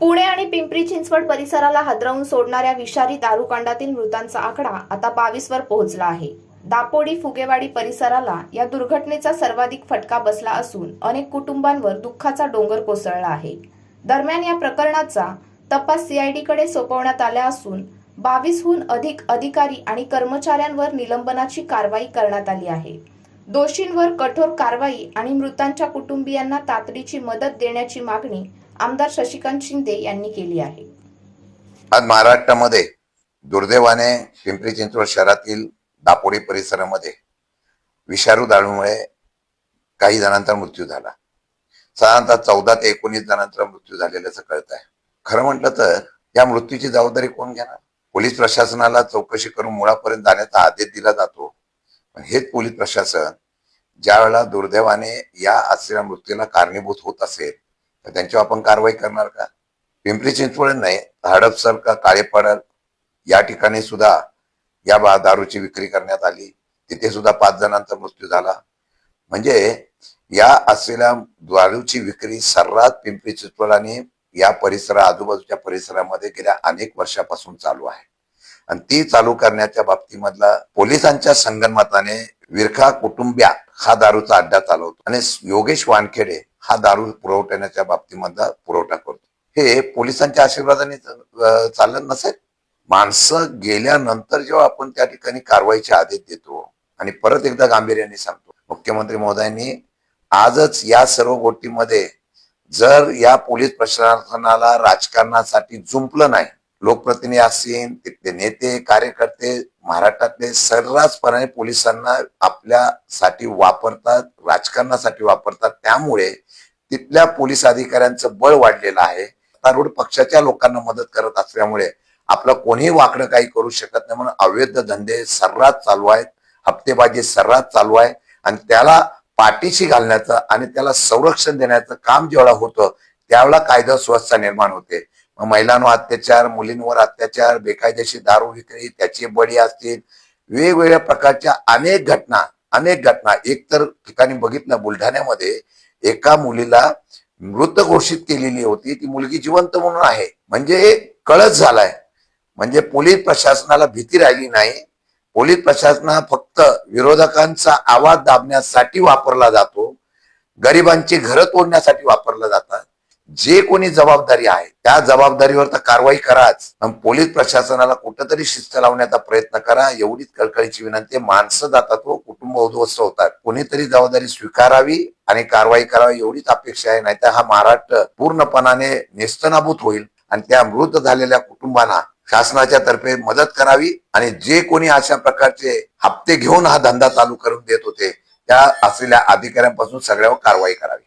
पुणे आणि पिंपरी चिंचवड परिसराला हादरवून सोडणाऱ्या विषारी दारूकांडातील मृतांचा आकडा आता 22 वर पोहोचला आहे। दापोडी फुगेवाडी परिसराला या दुर्घटनेचा सर्वाधिक फटका बसला असून अनेक कुटुंबांवर दुःखाचा डोंगर कोसळला आहे। दरम्यान या प्रकरणाचा तपास सीआयडीकडे सोपवण्यात आला असून 22हून अधिक अधिकारी आणि कर्मचाऱ्यांवर निलंबनाची कारवाई करण्यात आली आहे। दोषींवर कठोर कारवाई आणि मृतांच्या कुटुंबियांना तातडीची मदत देण्याची मागणी आमदार शशिकांत शिंदे यांनी केली आहे। आज महाराष्ट्रामध्ये दुर्दैवाने पिंपरी चिंचवड शहरातील दापोडी परिसरामध्ये विषारू दारूमुळे काही जणांचा मृत्यू झाला। साधारणतः 14 ते 19 जणांचा मृत्यू झालेल्याचं कळत आहे। खरं म्हटलं तर या मृत्यूची जबाबदारी कोण घेणार? पोलीस प्रशासनाला चौकशी करून मुळापर्यंत जाण्याचा आदेश दिला जातो, पण हेच पोलीस प्रशासन ज्या वेळेला दुर्दैवाने या असलेल्या मृत्यूला कारणीभूत होत असेल तर त्यांच्यावर आपण कारवाई करणार का? पिंपरी चिंचवड नाही, हडपसर का काळेपाडा या ठिकाणी सुद्धा या दारूची विक्री करण्यात आली, तिथे सुद्धा 5 जणांचा मृत्यू झाला। म्हणजे या असलेल्या दारूची विक्री सर्रास पिंपरी चिंचवड आणि या आजूबाजूच्या परिसरामध्ये गेल्या अनेक वर्षापासून चालू आहे आणि ती चालू करण्याच्या बाबतीमधला पोलिसांच्या संगनमताने विरखा कुटुंबिया हा दारूचा अड्डा चालवतो आणि योगेश वानखेडे हा दारू पुरवठ्याच्या बाबतीमधला पुरवठा करतो। हे पोलिसांच्या आशीर्वादाने चालत नसेल। माणसं गेल्यानंतर जेव्हा आपण त्या ठिकाणी कारवाईचे आदेश देतो आणि परत एकदा गांभीर्याने सांगतो, मुख्यमंत्री महोदयांनी आजच या सर्व गोष्टीमध्ये जर या पोलीस प्रशासनाला राजकारणासाठी जुंपलं नाही, लोकप्रतिनिधी असतील, तिथले नेते कार्यकर्ते महाराष्ट्रातले सर्रासपणे पोलिसांना आपल्यासाठी वापरतात, राजकारणासाठी वापरतात। त्यामुळे तिथल्या पोलीस अधिकाऱ्यांचं बळ वाढलेलं आहे। सत्तारूढ पक्षाच्या लोकांना मदत करत असल्यामुळे आपलं कोणीही वाकडं काही करू शकत नाही, म्हणून अवैध धंदे सर्रास चालू आहेत, हप्तेबाजी सर्रास चालू आहे आणि त्याला पाठीशी घालण्याचं आणि त्याला संरक्षण देण्याचं काम जेवढा होतं त्यावेळेला कायदा सुव्यवस्था निर्माण होते। महिलांवर अत्याचार, मुलींवर अत्याचार, बेकायदेशीर दारू विक्री, त्याची बळी असतील, वेगवेगळ्या प्रकारच्या अनेक घटना एक तर ठिकाणी बघितलं, बुलढाण्यामध्ये एका मुलीला मृत घोषित केलेली होती, ती मुलगी जिवंत म्हणून आहे। म्हणजे कळस झालाय, म्हणजे पोलीस प्रशासनाला भीती राहिली नाही। पोलीस प्रशासन फक्त विरोधकांचा आवाज दाबण्यासाठी वापरला जातो, गरिबांची घरं तोडण्यासाठी वापरला जातात। जे कोणी जबाबदारी आहे त्या जबाबदारीवर तर कारवाई कराच, पण पोलीस प्रशासनाला कुठंतरी शिस्त लावण्याचा प्रयत्न करा, एवढीच कळकळीची विनंती। माणसं जातात, कुटुंब उद्ध्वस्त होतात, कोणीतरी जबाबदारी स्वीकारावी आणि कारवाई करावी एवढीच अपेक्षा आहे। नाहीतर हा महाराष्ट्र पूर्णपणाने नेस्तनाबूत होईल आणि त्या मृत झालेल्या कुटुंबांना शासनाच्या तर्फे मदत करावी आणि जे कोणी अशा प्रकारचे हप्ते घेऊन हा धंदा चालू करून देत होते त्या असलेल्या अधिकाऱ्यांपासून सगळ्यावर कारवाई करावी।